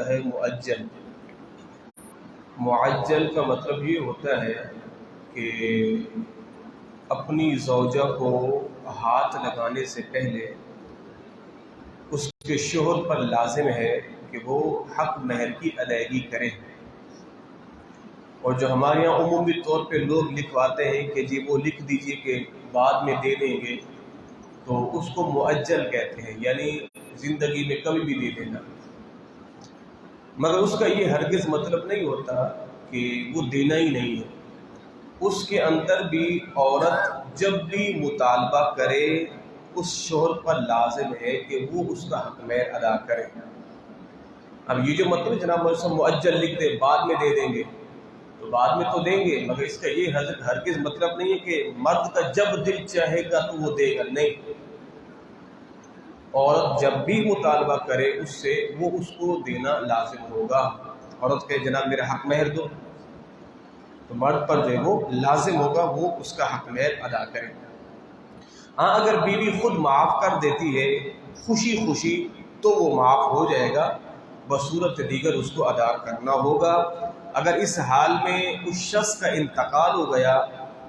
ہوتا ہے معجل۔ معجل کا مطلب یہ ہوتا ہے کہ اپنی زوجہ کو ہاتھ لگانے سے پہلے اس کے شوہر پر لازم ہے کہ وہ حق مہر کی ادائیگی کرے۔ اور جو ہمارے یہاں عمومی طور پہ لوگ لکھواتے ہیں کہ جی وہ لکھ دیجئے کہ بعد میں دے دیں گے، تو اس کو معجل کہتے ہیں، یعنی زندگی میں کبھی بھی دے دینا۔ مگر اس کا یہ ہرگز مطلب نہیں ہوتا کہ وہ دینا ہی نہیں ہے۔ اس کے اندر بھی عورت جب بھی مطالبہ کرے اس شوہر پر لازم ہے کہ وہ اس کا حق مہر ادا کرے۔ اب یہ جو مطلب جناب معجل لکھ دے بعد میں دے دیں گے، تو بعد میں تو دیں گے، مگر اس کا یہ ہرگز مطلب نہیں ہے کہ مرد کا جب دل چاہے گا تو وہ دے گا، نہیں۔ عورت جب بھی مطالبہ کرے اس سے، وہ اس کو دینا لازم ہوگا۔ عورت کہے جناب میرا حق مہر دو، تو مرد پر جو ہے وہ لازم ہوگا وہ اس کا حق مہر ادا کرے۔ ہاں اگر بیوی خود معاف کر دیتی ہے خوشی خوشی تو وہ معاف ہو جائے گا، بصورت دیگر اس کو ادا کرنا ہوگا۔ اگر اس حال میں اس شخص کا انتقال ہو گیا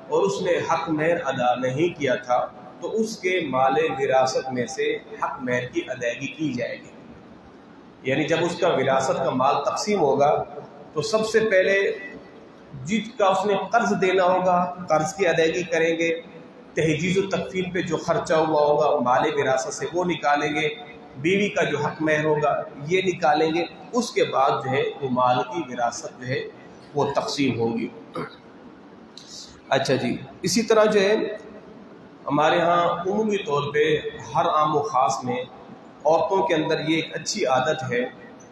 اور اس نے حق مہر ادا نہیں کیا تھا تو اس کے مال وراثت میں سے حق مہر کی ادائیگی کی جائے گی۔ یعنی جب اس کا وراثت کا مال تقسیم ہوگا تو سب سے پہلے جس کا اس نے قرض دینا ہوگا قرض کی ادائیگی کریں گے، تحجیز و تکفین پہ جو خرچہ ہوا ہوگا مال وراثت سے وہ نکالیں گے، بیوی کا جو حق مہر ہوگا یہ نکالیں گے، اس کے بعد جو ہے وہ مال کی وراثت جو ہے وہ تقسیم ہوگی۔ اچھا جی، اسی طرح جو ہے ہمارے ہاں عمومی طور پہ ہر عام و خاص میں عورتوں کے اندر یہ ایک اچھی عادت ہے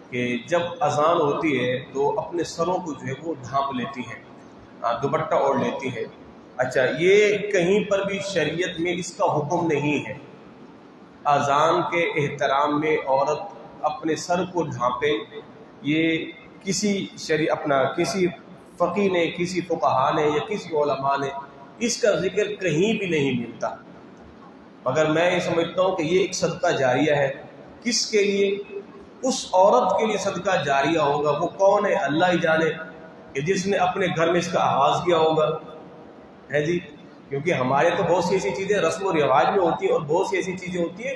کہ جب اذان ہوتی ہے تو اپنے سروں کو جو ہے وہ ڈھانپ لیتی ہیں، دوپٹہ اوڑھ لیتی ہیں۔ اچھا، یہ کہیں پر بھی شریعت میں اس کا حکم نہیں ہے۔ اذان کے احترام میں عورت اپنے سر کو ڈھانپے، یہ کسی فقیہ نے، کسی فقہا نے یا کسی علماء نے اس کا ذکر کہیں بھی نہیں ملتا۔ مگر میں یہ سمجھتا ہوں کہ یہ ایک صدقہ جاریہ ہے۔ کس کے لیے؟ اس عورت کے لیے صدقہ جاریہ ہوگا۔ وہ کون ہے؟ اللہ ہی جانے، کہ جس نے اپنے گھر میں اس کا آغاز کیا ہوگا، ہے جی۔ کیونکہ ہمارے تو بہت سی ایسی چیزیں رسم و رواج میں ہوتی ہیں اور بہت سی ایسی چیزیں ہوتی ہیں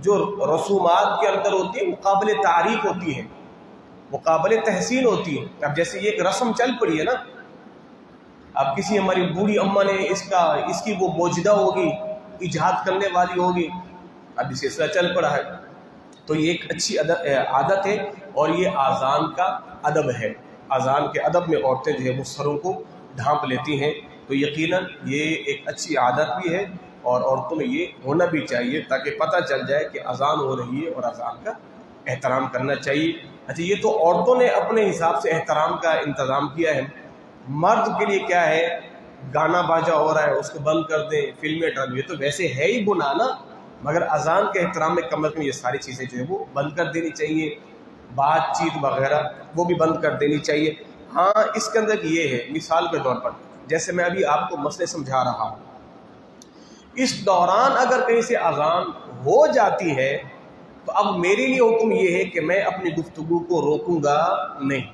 جو رسومات کے اندر ہوتی ہیں، وہ قابل تعریف ہوتی ہیں، وہ قابل تحسین ہوتی ہیں۔ اب جیسے یہ ایک رسم چل پڑی ہے نا، اب کسی ہماری بوڑھی اماں نے اس کی وہ موجدہ ہوگی، ایجاد کرنے والی ہوگی، اب یہ سلسلہ چل پڑا ہے، تو یہ ایک اچھی عادت ہے اور یہ اذان کا ادب ہے۔ اذان کے ادب میں عورتیں جو ہے وہ سروں کو ڈھانپ لیتی ہیں، تو یقیناً یہ ایک اچھی عادت بھی ہے اور عورتوں میں یہ ہونا بھی چاہیے تاکہ پتہ چل جائے کہ اذان ہو رہی ہے اور اذان کا احترام کرنا چاہیے۔ اچھا، یہ تو عورتوں نے اپنے حساب سے احترام کا انتظام کیا ہے۔ مرد کے لیے کیا ہے؟ گانا باجا ہو رہا ہے اس کو بند کر دیں، فلمیں ڈال، یہ تو ویسے ہے ہی گناہ نا، مگر اذان کے احترام میں کم از کم یہ ساری چیزیں جو ہے وہ بند کر دینی چاہیے، بات چیت وغیرہ وہ بھی بند کر دینی چاہیے۔ ہاں اس کے اندر یہ ہے، مثال کے طور پر جیسے میں ابھی آپ کو مسئلے سمجھا رہا ہوں، اس دوران اگر کہیں سے اذان ہو جاتی ہے تو اب میرے لیے حکم یہ ہے کہ میں اپنی گفتگو کو روکوں گا نہیں،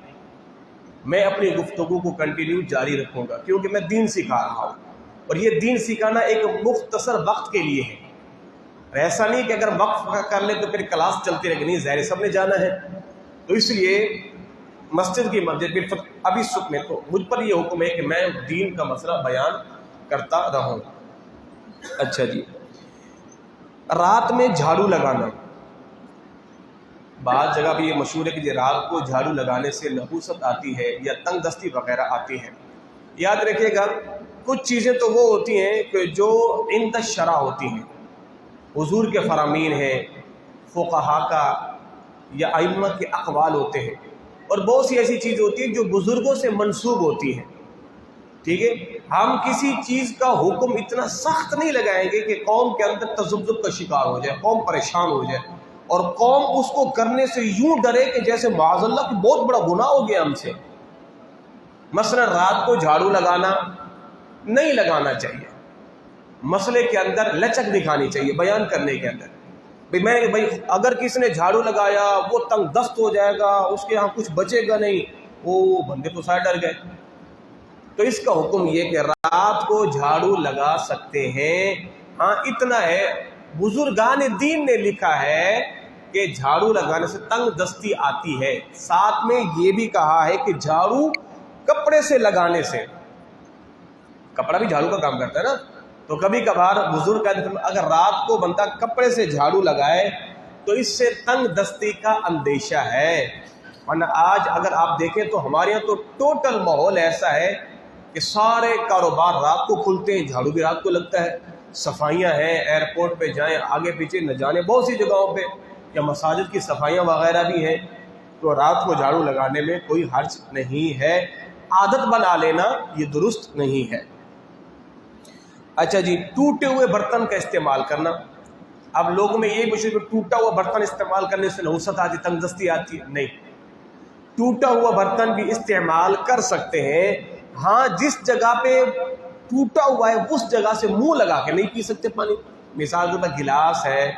میں اپنی گفتگو کو کنٹینیو جاری رکھوں گا، کیونکہ میں دین سکھا رہا ہوں اور یہ دین سکھانا ایک مختصر وقت کے لیے ہے۔ ایسا نہیں کہ اگر وقف کر لے تو پھر کلاس چلتی رہے گی، نہیں، ظاہر سب نے جانا ہے، تو اس لیے مسجد کی مسجد ابھی سکھ میں تو مجھ پر یہ حکم ہے کہ میں دین کا مسئلہ بیان کرتا رہوں۔ اچھا جی، رات میں جھاڑو لگانا، بعض جگہ بھی یہ مشہور ہے کہ رات کو جھاڑو لگانے سے نحوست آتی ہے یا تنگ دستی وغیرہ آتی ہے۔ یاد رکھیے گا کچھ چیزیں تو وہ ہوتی ہیں کہ جو عند الشرع ہوتی ہیں، حضور کے فرامین ہیں، فقہا کا یا ائمہ کے اقوال ہوتے ہیں، اور بہت سی ایسی چیز ہوتی ہیں جو بزرگوں سے منسوب ہوتی ہیں، ٹھیک ہے۔ ہم کسی چیز کا حکم اتنا سخت نہیں لگائیں گے کہ قوم کے اندر تذبذب کا شکار ہو جائے، قوم پریشان ہو جائے اور قوم اس کو کرنے سے یوں ڈرے کہ جیسے معاذ اللہ کہ بہت بڑا گناہ ہو گیا ہم سے۔ مثلا رات کو جھاڑو لگانا نہیں لگانا چاہیے، مسئلے کے اندر لچک دکھانی چاہیے بیان کرنے کے اندر، بھائی اگر کسی نے جھاڑو لگایا وہ تنگ دست ہو جائے گا، اس کے یہاں کچھ بچے گا نہیں، وہ بندے تو سارے ڈر گئے۔ تو اس کا حکم یہ کہ رات کو جھاڑو لگا سکتے ہیں۔ ہاں اتنا ہے، بزرگان دین نے لکھا ہے کہ جھاڑو لگانے سے تنگ دستی آتی ہے، ساتھ میں یہ بھی کہا ہے کہ جھاڑو کپڑے سے لگانے سے، کپڑا بھی جھاڑو کا کام کرتا ہے نا، تو کبھی کبھار بزرگ کہتے ہیں اگر رات کو بندہ کپڑے سے جھاڑو لگائے تو اس سے تنگ دستی کا اندیشہ ہے۔ ورنہ آج اگر آپ دیکھیں تو ہمارے یہاں تو ٹوٹل ماحول ایسا ہے کہ سارے کاروبار رات کو کھلتے ہیں، جھاڑو بھی رات کو لگتا ہے، صفائیاں ہیں، ایئرپورٹ پہ جائیں، آگے پیچھے نہ جانے بہت سی جگہوں پہ، یا مساجد کی صفائیاں وغیرہ بھی ہیں، تو رات کو جھاڑو لگانے میں کوئی حرج نہیں ہے۔ عادت بنا لینا یہ درست نہیں ہے۔ اچھا جی، ٹوٹے ہوئے برتن کا استعمال کرنا۔ اب لوگوں میں یہ مشکل کہ ٹوٹا ہوا برتن استعمال کرنے سے نحوست آتی، تنگ دستی آتی ہے، نہیں، ٹوٹا ہوا برتن بھی استعمال کر سکتے ہیں۔ ہاں جس جگہ پہ ٹوٹا ہوا ہے اس جگہ سے منہ لگا کے نہیں پی سکتے پانی۔ مثال کے طور گلاس ہے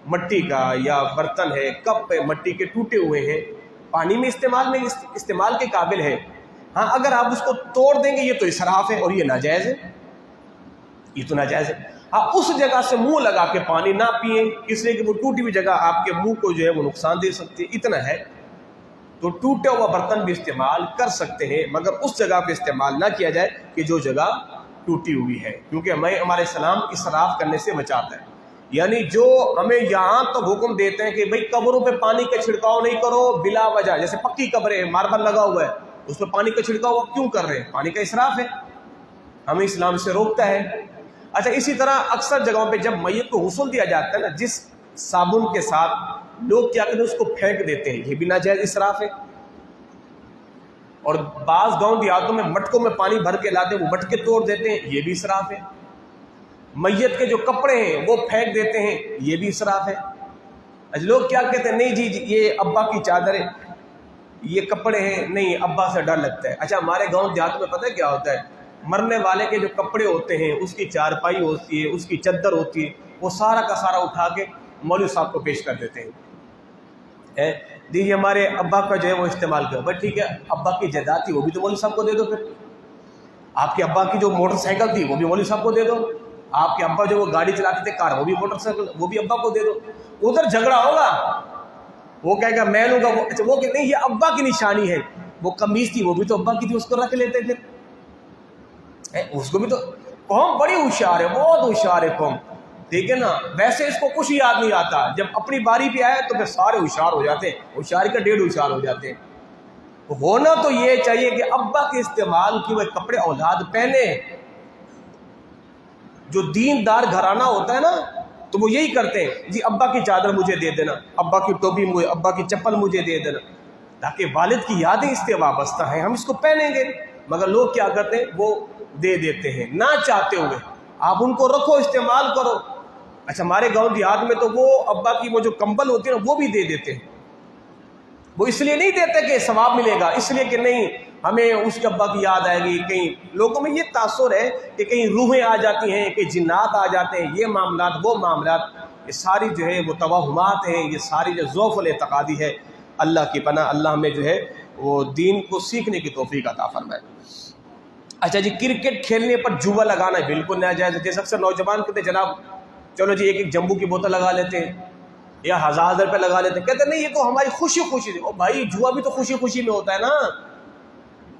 مٹی کا یا برتن ہے، کپ ہے مٹی کے ٹوٹے ہوئے ہیں، پانی میں استعمال کے قابل ہے۔ ہاں اگر آپ اس کو توڑ دیں گے یہ تو اسراف ہے اور یہ ناجائز ہے، یہ تو ناجائز ہے۔ ہاں اس جگہ سے منہ لگا کے پانی نہ پئیں، اس لیے کہ وہ ٹوٹی ہوئی جگہ آپ کے منہ کو جو ہے وہ نقصان دے سکتی ہے، اتنا ہے۔ تو ٹوٹا ہوا برتن بھی استعمال کر سکتے ہیں، مگر اس جگہ پہ استعمال نہ کیا جائے کہ جو جگہ ٹوٹی ہوئی ہے، کیونکہ ہمارے اسلام اسراف کرنے سے بچاتا ہے۔ یعنی جو ہمیں یہاں تک حکم دیتے ہیں کہ بھئی قبروں پہ پانی کا چھڑکاؤ نہیں کرو بلا وجہ، جیسے پکی قبریں ماربل لگا ہوا ہے اس پہ پانی کا چھڑکاؤ کیوں کر رہے ہیں؟ پانی کا اسراف ہے، ہمیں اسلام سے روکتا ہے۔ اچھا اسی طرح اکثر جگہوں پہ جب میت کو غسل دیا جاتا ہے نا، جس صابن کے ساتھ لوگ کیا کرتے ہیں اس کو پھینک دیتے ہیں، یہ بھی ناجائز اسراف ہے۔ اور بعض گاؤں دیہاتوں میں مٹکوں میں پانی بھر کے لاتے ہیں، وہ مٹکے توڑ دیتے ہیں، یہ بھی اسراف ہے۔ میت کے جو کپڑے ہیں وہ پھینک دیتے ہیں، یہ بھی اسراف ہے۔ اچھا لوگ کیا کہتے ہیں، نہیں جی یہ ابا کی چادر ہے، یہ کپڑے ہیں، نہیں ابا سے ڈر لگتا ہے۔ اچھا ہمارے گاؤں دیہات میں پتہ ہے کیا ہوتا ہے، مرنے والے کے جو کپڑے ہوتے ہیں، اس کی چارپائی ہوتی ہے، اس کی چادر ہوتی ہے، وہ سارا کا سارا اٹھا کے مولوی صاحب کو پیش کر دیتے ہیں، دیجیے ہمارے ابا کا جو ہے وہ استعمال کرو۔ بھائی ٹھیک ہے، ابا کی جائیداد تھی وہ بھی تو مولوی صاحب کو دے دو، پھر آپ کے ابا کی جو موٹر سائیکل تھی وہ بھی مولوی صاحب کو دے دو، آپ کے ابا جو وہ گاڑی چلاتے تھے کار، وہ بھی موٹر سائیکل، وہ بھی ابا کو دے دو۔ ادھر جھگڑا ہوگا، وہ کہے گا میں لوں گا، وہ اچھا وہ کہ نہیں یہ ابا کی نشانی ہے، وہ قمیض تھی وہ بھی تو ابا کی تھی، اس کو رکھ لیتے پھر اس کو بھی تو۔ قوم بڑی ہوشیار ہے، بہت ہوشیار ہے قوم، ٹھیک ہے نا۔ ویسے اس کو کچھ یاد نہیں آتا، جب اپنی باری پہ آئے تو پھر سارے ہوشیار ہو جاتے ہیں، ہوشیاری کا ڈیڑھ ہوشیار ہو جاتے ہیں۔ ہونا تو یہ چاہیے کہ ابا کے استعمال کی ہوئے کپڑے اولاد پہنے۔ جو دیندار گھرانہ ہوتا ہے نا تو وہ یہی کرتے ہیں، جی ابا کی چادر مجھے دے دینا، ابا کی ٹوپی مجھے، ابا کی چپل مجھے دے دینا، تاکہ والد کی یادیں اس سے وابستہ ہیں، ہم اس کو پہنیں گے۔ مگر لوگ کیا کرتے ہیں، وہ دے دیتے ہیں نہ چاہتے ہوئے، آپ ان کو رکھو استعمال کرو۔ اچھا ہمارے گاؤں دیہات میں تو وہ ابا کی وہ جو کمبل ہوتی ہے نا وہ بھی دے دیتے ہیں، وہ اس لیے نہیں دیتے کہ ثواب ملے گا، اس لیے کہ نہیں ہمیں اس کے ابا کی یاد آئے گی، کہیں لوگوں میں یہ تاثر ہے کہ کہیں روحیں آ جاتی ہیں، کہ جنات آ جاتے ہیں، یہ معاملات وہ معاملات، یہ ساری جو ہے وہ توہمات ہیں، یہ ساری جو ضعف الاعتقادی ہے۔ اللہ کی پناہ، اللہ ہمیں جو ہے وہ دین کو سیکھنے کی توفیق عطا فرمائے۔ اچھا جی، کرکٹ کھیلنے پر جوا لگانا بالکل ناجائز ہے۔ جیسے اکثر نوجوان کہتے ہیں جناب چلو جی ایک جمبو کی بوتل لگا لیتے ہیں یا 1000 روپے لگا لیتے ہیں، کہتے ہیں نہیں یہ تو ہماری خوشی خوشی سے۔ او بھائی جوا بھی تو خوشی خوشی میں ہوتا ہے نا،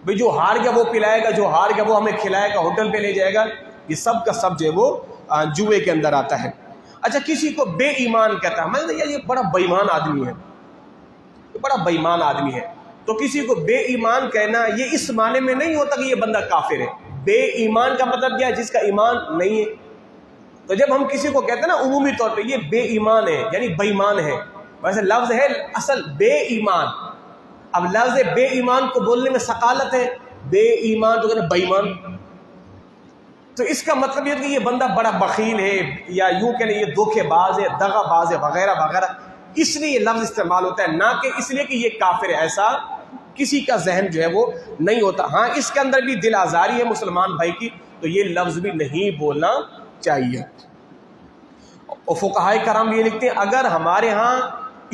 بھئی جو ہار گیا وہ پلائے گا، جو ہار گیا وہ ہمیں کھلائے گا، ہوٹل پہ لے جائے گا، یہ سب کا سب جو ہے وہ جوئے کے اندر آتا ہے۔ اچھا کسی کو بے ایمان کہتا ہے، میں نے یہ بڑا بے ایمان آدمی ہے، یہ بڑا بے ایمان آدمی ہے، تو کسی کو بے ایمان کہنا یہ اس معنی میں نہیں ہوتا کہ یہ بندہ کافر ہے۔ بے ایمان کا مطلب کیا ہے؟ جس کا ایمان نہیں ہے۔ تو جب ہم کسی کو کہتے ہیں نا عمومی طور پہ یہ بے ایمان ہے یعنی بے ایمان ہے، ویسے لفظ ہے اصل بے ایمان، اب لفظ بے ایمان کو بولنے میں ثقالت ہے، بے ایمان تو کہتے ہیں بے ایمان، تو اس کا مطلب یہ ہے کہ یہ بندہ بڑا بخیل ہے، یا یوں کہنے یہ دھوکے باز ہے، دغا باز ہے، وغیرہ وغیرہ، اس لیے یہ لفظ استعمال ہوتا ہے، نہ کہ اس لیے کہ یہ کافر ہے۔ ایسا کسی کا ذہن جو ہے وہ نہیں ہوتا۔ ہاں اس کے اندر بھی دل آزاری ہے مسلمان بھائی کی، تو یہ لفظ بھی نہیں بولنا چاہیے۔ اور فقہائے کرام یہ لکھتے ہیں اگر ہمارے ہاں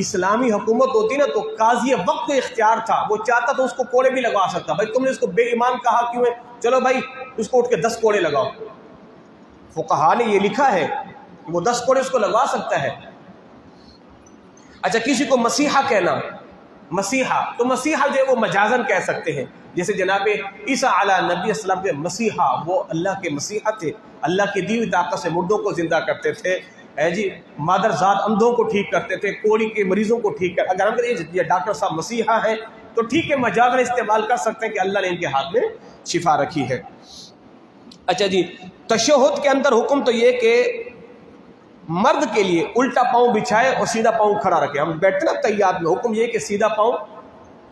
اسلامی حکومت ہوتی نا تو قاضی وقت اختیار تھا، وہ چاہتا تو اس کو کوڑے بھی لگوا سکتا، بھائی تم نے اس کو بے ایمان کہا کیوں ہے، چلو بھائی اس کو اٹھ کے 10 کوڑے لگاؤ۔ فقہا نے یہ لکھا ہے کہ وہ 10 کوڑے اس کو لگوا سکتا ہے۔ اچھا کسی کو مسیحا کہنا، مسیحا تو مسیحا جو ہے وہ مجازن کہہ سکتے ہیں، جیسے جناب عیسیٰ علیہ نبی السلام کے مسیحا، وہ اللہ کے مسیحا تھے، اللہ کی دی ہوئی طاقت سے مردوں کو زندہ کرتے تھے، جی مادر ذات اندھوں کو ٹھیک کرتے تھے، کوڑی کے مریضوں کو ٹھیک کر، اگر ہم کہیں یہ ڈاکٹر صاحب مسیحا ہیں تو ٹھیک ہے مجازن استعمال کر سکتے ہیں کہ اللہ نے ان کے ہاتھ میں شفا رکھی ہے۔ اچھا جی تشہد کے اندر حکم تو یہ کہ مرد کے لیے الٹا پاؤں بچھائے اور سیدھا پاؤں کھڑا رکھے، ہم بیٹھتے نا تحیات میں، حکم یہ کہ سیدھا پاؤں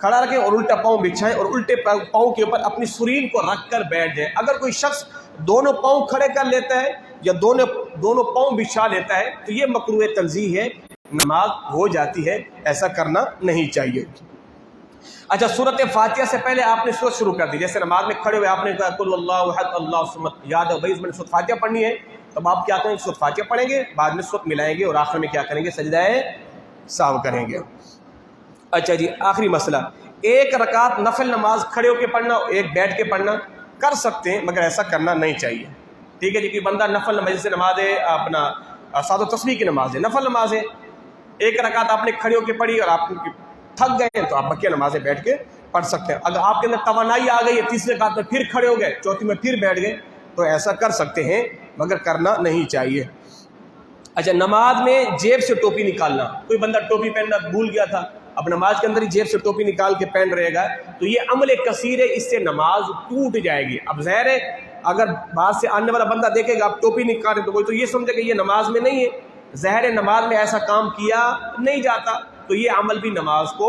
کھڑا رکھیں اور الٹا پاؤں بچھائیں اور الٹے پاؤں کے اوپر اپنی سرین کو رکھ کر بیٹھ جائیں۔ اگر کوئی شخص دونوں پاؤں کھڑے کر لیتا ہے یا دونوں پاؤں بچھا لیتا ہے تو یہ مکروہ تنزیہ ہے، نماز ہو جاتی ہے، ایسا کرنا نہیں چاہیے۔ اچھا سورت فاتحہ سے پہلے آپ نے سورت شروع کر دی، جیسے نماز میں کھڑے ہوئے آپ نے کہا قل اللہ احد اللہ الصمد، یاد ہے بھائی اس میں سورت فاتحہ پڑھنی ہے، تب آپ کیا کریں گے، سورت فاتحہ پڑھیں گے، بعد میں سورت ملائیں گے اور آخر میں کیا کریں گے، سجدہ سہو کریں گے۔ اچھا جی آخری مسئلہ، ایک رکعت نفل نماز کھڑے ہو کے پڑھنا، ایک بیٹھ کے پڑھنا، کر سکتے ہیں مگر ایسا کرنا نہیں چاہیے، ٹھیک ہے جی۔ کہ بندہ نفل نماز جیسے نماز ہے اپنا سعد و تسبیح کی نماز ہے، نفل نماز ہے، ایک رکعت آپ نے کھڑے ہو کے پڑھی اور آپ تھک گئے ہیں تو آپ بقیہ نمازیں بیٹھ کے پڑھ سکتے ہیں۔ اگر آپ کے اندر توانائی آ گئی ہے، تیسرے رکعت میں پھر کھڑے ہو گئے، چوتھی میں پھر بیٹھ گئے تو ایسا کر سکتے ہیں مگر کرنا نہیں چاہیے۔ اچھا نماز میں جیب سے ٹوپی نکالنا، کوئی بندہ ٹوپی پہننا بھول گیا تھا، اب نماز کے اندر ہی جیب سے ٹوپی نکال کے پہن رہے گا تو یہ عمل کثیر ہے، اس سے نماز ٹوٹ جائے گی۔ اب ظاہر ہے اگر بعد سے آنے والا بندہ دیکھے گا آپ ٹوپی نکالے تو کوئی تو یہ سمجھے کہ یہ نماز میں نہیں ہے، ظاہر ہے نماز میں ایسا کام کیا نہیں جاتا تو یہ عمل بھی نماز کو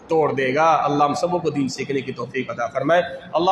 توڑ دے گا۔ اللہ ہم سبوں کو دین سیکھنے کی توفیق عطا فرمائے۔ اللہ